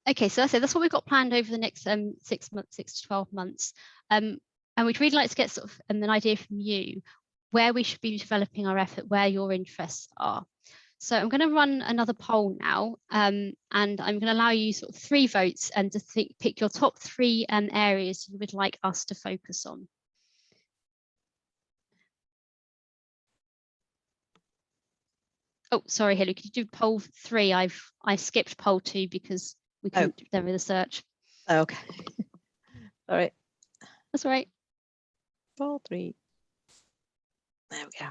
Okay, so that's what we've got planned over the next 6 to 12 months. And we'd really like to get sort of an idea from you where we should be developing our effort, where your interests are. So I'm going to run another poll now, and I'm going to allow you sort of 3 votes and to pick your top 3 areas you would like us to focus on. Oh, sorry, Hilary, could you do poll 3? I skipped poll 2 because we couldn't do them with a search. Okay. All right. That's all right. Poll 3. There we go.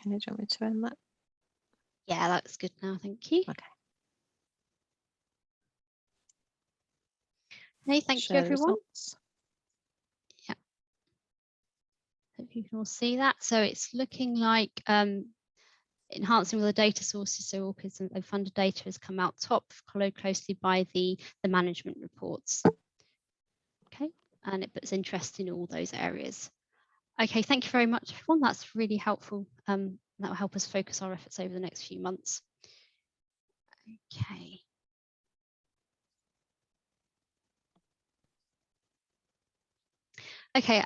Can you want me to end that? Yeah, that's good now, thank you. Okay. Hey, thank you, everyone. Yeah. Hope you can all see that. So it's looking like enhancing all the data sources, so ORCIDs and funded data has come out top, followed closely by the management reports. Okay, and it puts interest in all those areas. Okay, thank you very much, everyone. That's really helpful. That will help us focus our efforts over the next few months. Okay. Okay,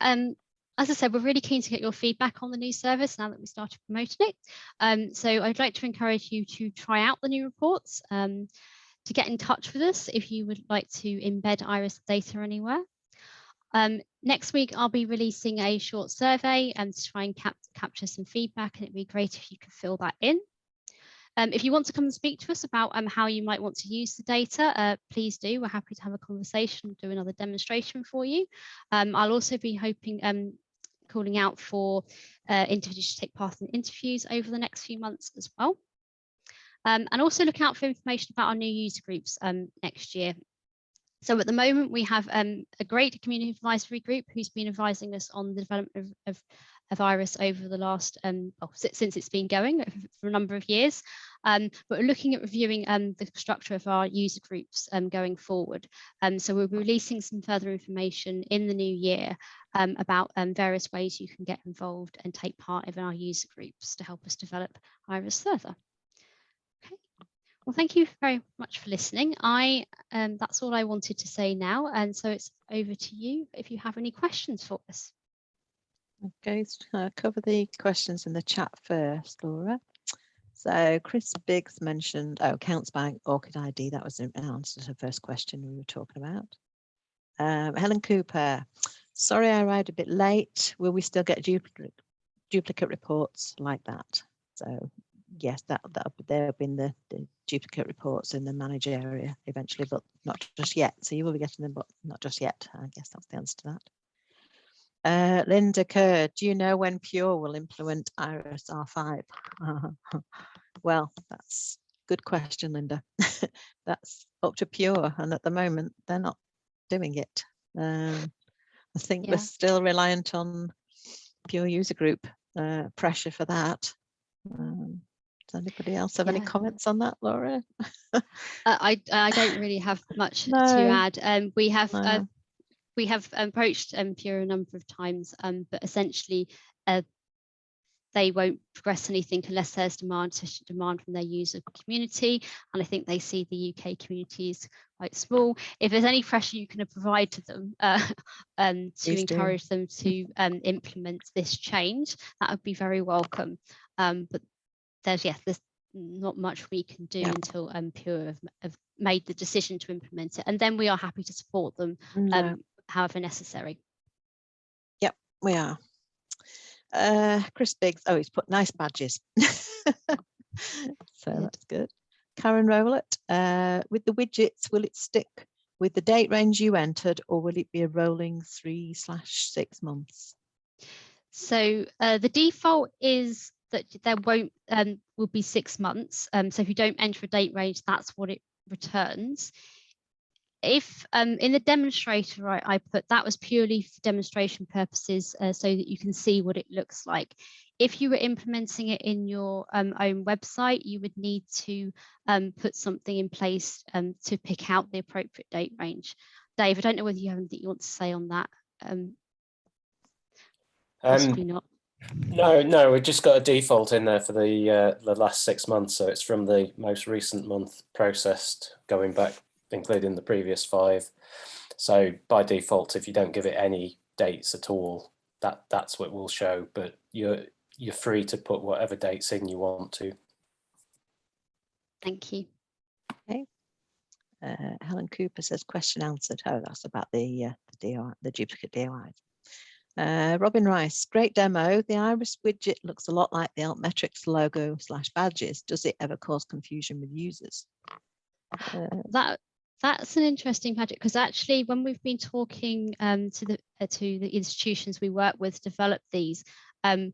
as I said, we're really keen to get your feedback on the new service now that we started promoting it. So I'd like to encourage you to try out the new reports, to get in touch with us if you would like to embed IRUS data anywhere. Next week, I'll be releasing a short survey to try and capture some feedback, and it'd be great if you could fill that in. If you want to come and speak to us about how you might want to use the data, please do. We're happy to have a conversation, do another demonstration for you. I'll also be calling out for individuals to take part in interviews over the next few months as well. And also look out for information about our new user groups next year. So at the moment, we have a great community advisory group who's been advising us on the development of IRUS over the last, since it's been going for a number of years. But we're looking at reviewing the structure of our user groups going forward. So we'll be releasing some further information in the new year about various ways you can get involved and take part in our user groups to help us develop IRUS further. Well, thank you very much for listening. That's all I wanted to say now, and so it's over to you if you have any questions for us. Okay, so cover the questions in the chat first, Laura. So Chris Biggs mentioned, counts by ORCID ID. That was an answer to the first question we were talking about. Helen Cooper, sorry I arrived a bit late. Will we still get duplicate reports like that? So yes, there have been the duplicate reports in the manage area eventually, but not just yet. So you will be getting them, but not just yet. I guess that's the answer to that. Linda Kerr, do you know when Pure will implement IRUS R5? Well, that's a good question, Linda. That's up to Pure, and at the moment they're not doing it. I think we're still reliant on Pure user group pressure for that. Does anybody else have any comments on that, Laura? I don't really have much to add. We have approached Pure a number of times, but essentially they won't progress anything unless there's sufficient demand from their user community. And I think they see the UK community is quite small. If there's any pressure you can provide to them to encourage them to implement this change, that would be very welcome. But there's not much we can do until Pure have made the decision to implement it, and then we are happy to support them however necessary. Yep, we are. Chris Biggs, he's put nice badges. So that's good. Karen Rowlett, with the widgets, will it stick with the date range you entered, or will it be a rolling 3/6 months? So the default is that there will be 6 months. So if you don't enter a date range, that's what it returns. If in the demonstrator I put, that was purely for demonstration purposes, so that you can see what it looks like. If you were implementing it in your own website, you would need to put something in place to pick out the appropriate date range. Dave, I don't know whether you have anything you want to say on that. Possibly not. No, we've just got a default in there for the last 6 months, so it's from the most recent month processed, going back, including the previous 5. So by default, if you don't give it any dates at all, that's what will show. But you're free to put whatever dates in you want to. Thank you. Okay. Helen Cooper says question answered. That's about the duplicate DOIs. Robin Rice, great demo. The IRUS widget looks a lot like the Altmetrics logo / badges. Does it ever cause confusion with users? That's an interesting project, because actually when we've been talking to the institutions we work with to develop these, there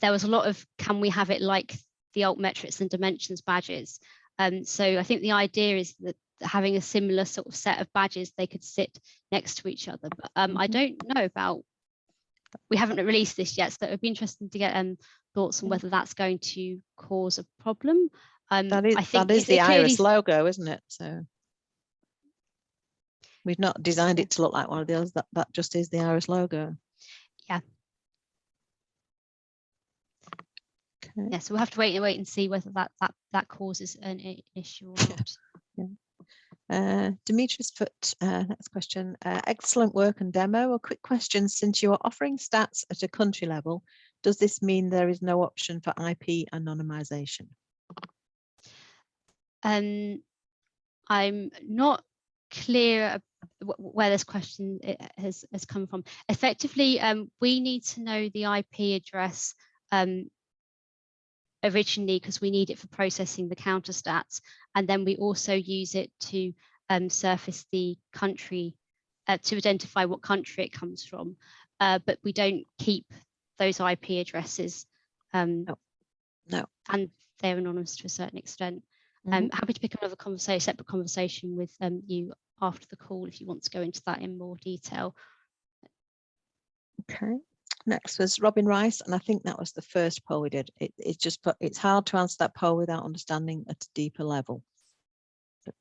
was a lot of, can we have it like the Altmetrics and Dimensions badges? So I think the idea is that having a similar sort of set of badges, they could sit next to each other. But I don't know about, we haven't released this yet, so it would be interesting to get thoughts on whether that's going to cause a problem. That is the IRUS logo, isn't it? So we've not designed it to look like one of the others. That just is the IRUS logo. Yeah. Okay. Yeah, so we'll have to wait and see whether that causes an issue or not. Yeah. Demetrius put, next question, excellent work and demo. A quick question, since you are offering stats at a country level, does this mean there is no option for IP anonymization? I'm not clear where this question has come from. Effectively, we need to know the IP address originally because we need it for processing the counter stats, and then we also use it to surface the country to identify what country it comes from, but we don't keep those IP addresses. No. And they're anonymous to a certain extent. Happy to pick up another separate conversation with you after the call if you want to go into that in more detail. Okay. Next was Robin Rice, and I think that was the first poll we did. It's hard to answer that poll without understanding at a deeper level.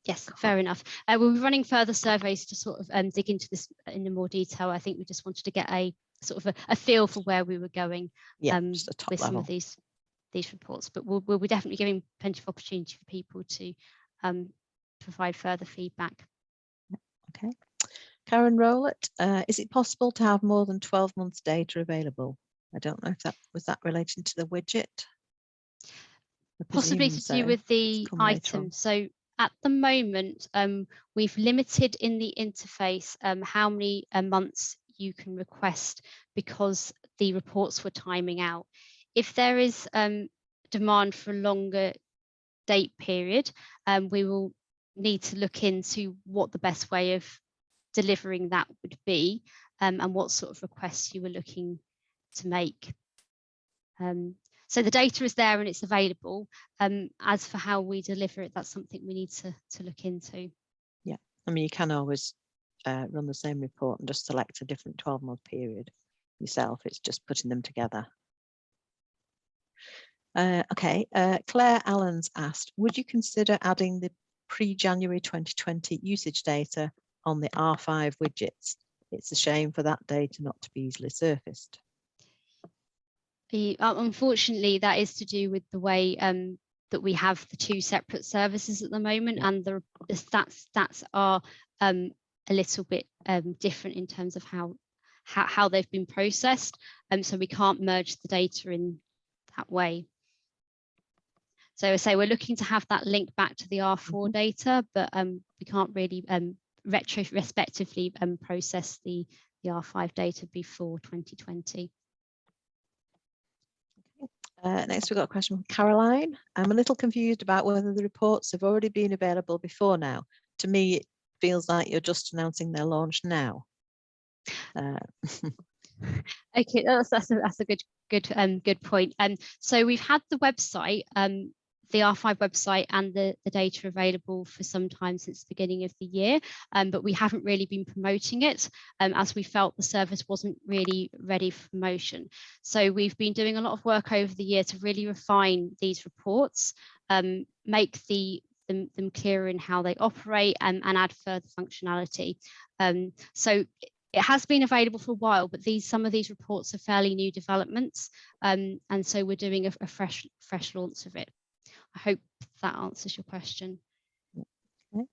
Yes, fair enough. We'll be running further surveys to sort of dig into this in more detail. I think we just wanted to get a sort of a feel for where we were going just a top with level. some of these reports, but we'll be definitely giving plenty of opportunity for people to provide further feedback. Okay. Karen Rowlett, is it possible to have more than 12 months data available? I don't know if that was relating to the widget. Possibly to do with the item. So at the moment, we've limited in the interface how many months you can request because the reports were timing out. If there is demand for a longer date period, we will need to look into what the best way of delivering that would be and what sort of requests you were looking to make. So the data is there and it's available. As for how we deliver it, that's something we need to look into. Yeah, I mean, you can always run the same report and just select a different 12-month period yourself. It's just putting them together. Okay, Claire Allen's asked, would you consider adding the pre-January 2020 usage data on the R5 widgets? It's a shame for that data not to be easily surfaced. Unfortunately, that is to do with the way that we have the two separate services at the moment, and the stats are a little bit different in terms of how they've been processed, so we can't merge the data in that way. So I say we're looking to have that link back to the R4 data, but we can't really retrospectively process the R5 data before 2020. Next, we've got a question from Caroline. I'm a little confused about whether the reports have already been available before now. To me, it feels like you're just announcing their launch now. Okay, that's a good point. So we've had the website, the R5 website, and the data available for some time since the beginning of the year, but we haven't really been promoting it as we felt the service wasn't really ready for promotion. So we've been doing a lot of work over the year to really refine these reports, make them clearer in how they operate, and add further functionality. So it has been available for a while, but some of these reports are fairly new developments, and so we're doing a fresh launch of it. I hope that answers your question. Okay.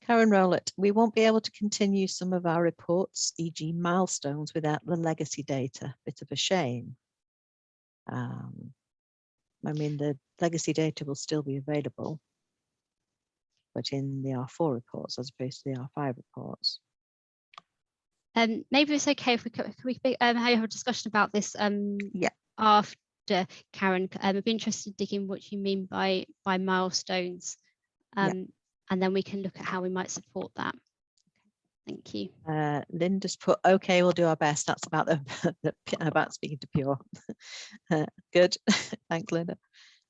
Karen Rowlett, we won't be able to continue some of our reports, e.g. milestones, without the legacy data. Bit of a shame. I mean, the legacy data will still be available, but in the R4 reports as opposed to the R5 reports. Maybe it's okay if we have a discussion about this after, Karen. I'd be interested in digging what you mean by milestones, and then we can look at how we might support that. Thank you. Linda's put, okay, we'll do our best. That's about about speaking to Pure. Good, thanks, Linda.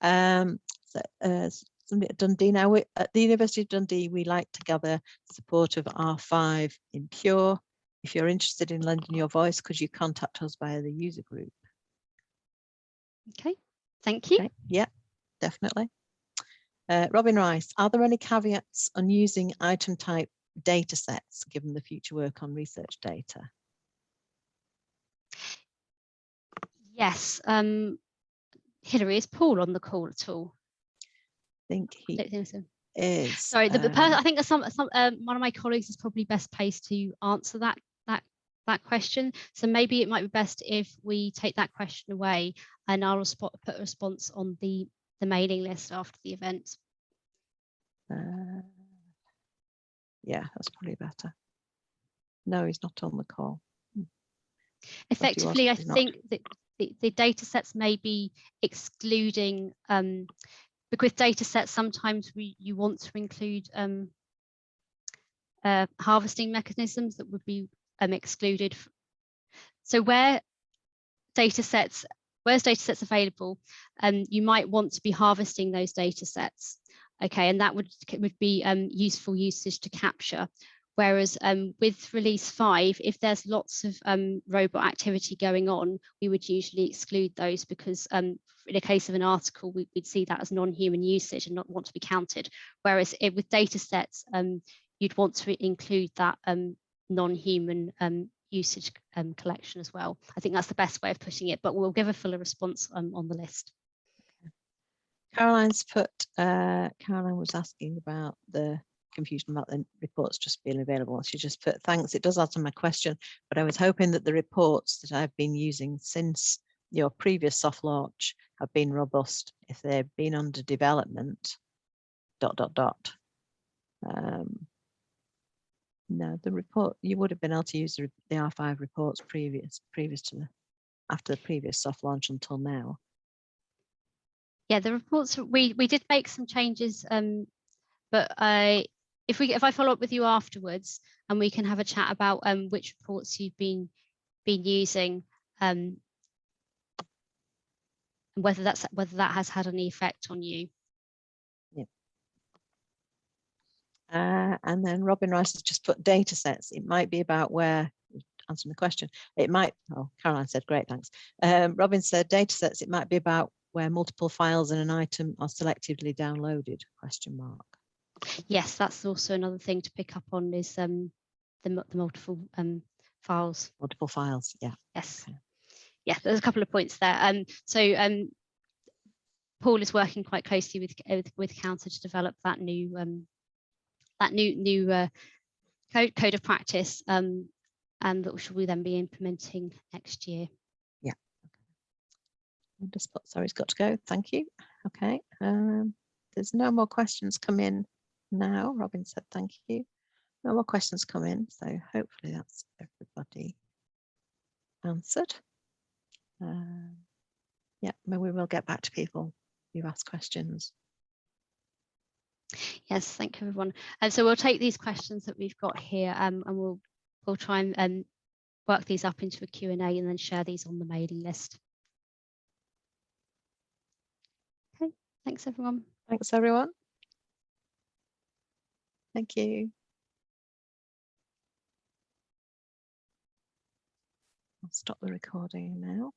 Somebody at Dundee now. At the University of Dundee, we like to gather support of R5 in Pure. If you're interested in lending your voice, could you contact us via the user group? Okay, thank you. Okay. Yeah, definitely. Robin Rice, are there any caveats on using item type data sets given the future work on research data? Yes. Hilary, is Paul on the call at all? I think he is. Sorry, I think one of my colleagues is probably best placed to answer that question. So maybe it might be best if we take that question away, and I'll put a response on the mailing list after the event. Yeah, that's probably better. No, he's not on the call. Effectively, I think that the data sets may be excluding, because data sets sometimes you want to include harvesting mechanisms that would be excluded. So where's data sets available, you might want to be harvesting those data sets. Okay, and that would be useful usage to capture. Whereas with release 5, if there's lots of robot activity going on, we would usually exclude those, because in the case of an article, we'd see that as non-human usage and not want to be counted. Whereas with data sets, you'd want to include that non-human usage collection as well. I think that's the best way of putting it, but we'll give a fuller response on the list. Caroline was asking about the confusion about the reports just being available. She just put, thanks, it does answer my question, but I was hoping that the reports that I've been using since your previous soft launch have been robust. If they've been under development, ... No, the report, you would have been able to use the R5 reports previous to after the previous soft launch until now. Yeah, the reports, we did make some changes, but if I follow up with you afterwards, and we can have a chat about which reports you've been using, and whether that has had any effect on you. Yeah. And then Robin Rice has just put data sets. It might be about where, answering the question, it might, oh, Caroline said, great, thanks. Robin said data sets, it might be about where multiple files in an item are selectively downloaded, question mark. Yes, that's also another thing to pick up on, is the multiple files. Multiple files, yeah. Yes. Okay. Yeah, there's a couple of points there. So Paul is working quite closely with Counter to develop that new code of practice, and that we then be implementing next year. Yeah. Okay. Just put, sorry, it's got to go. Thank you. Okay. There's no more questions come in now. Robin said thank you. No more questions come in, so hopefully that's everybody answered. Yeah, we will get back to people who ask questions. Yes, thank you, everyone. And so we'll take these questions that we've got here, and we'll try and work these up into a Q&A and then share these on the mailing list. Okay, thanks, everyone. Thanks, everyone. Thank you. I'll stop the recording now.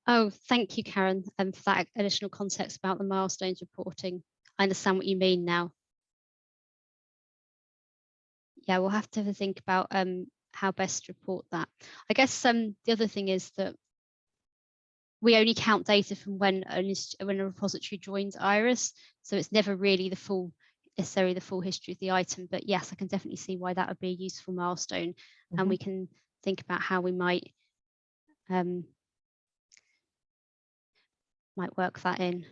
Oh, thank you, Karen, for that additional context about the milestones reporting. I understand what you mean now. Yeah, we'll have to think about how best to report that. I guess the other thing is that we only count data from when a repository joins IRUS, so it's never really necessarily the full history of the item. But yes, I can definitely see why that would be a useful milestone, and we can think about how we might work that in.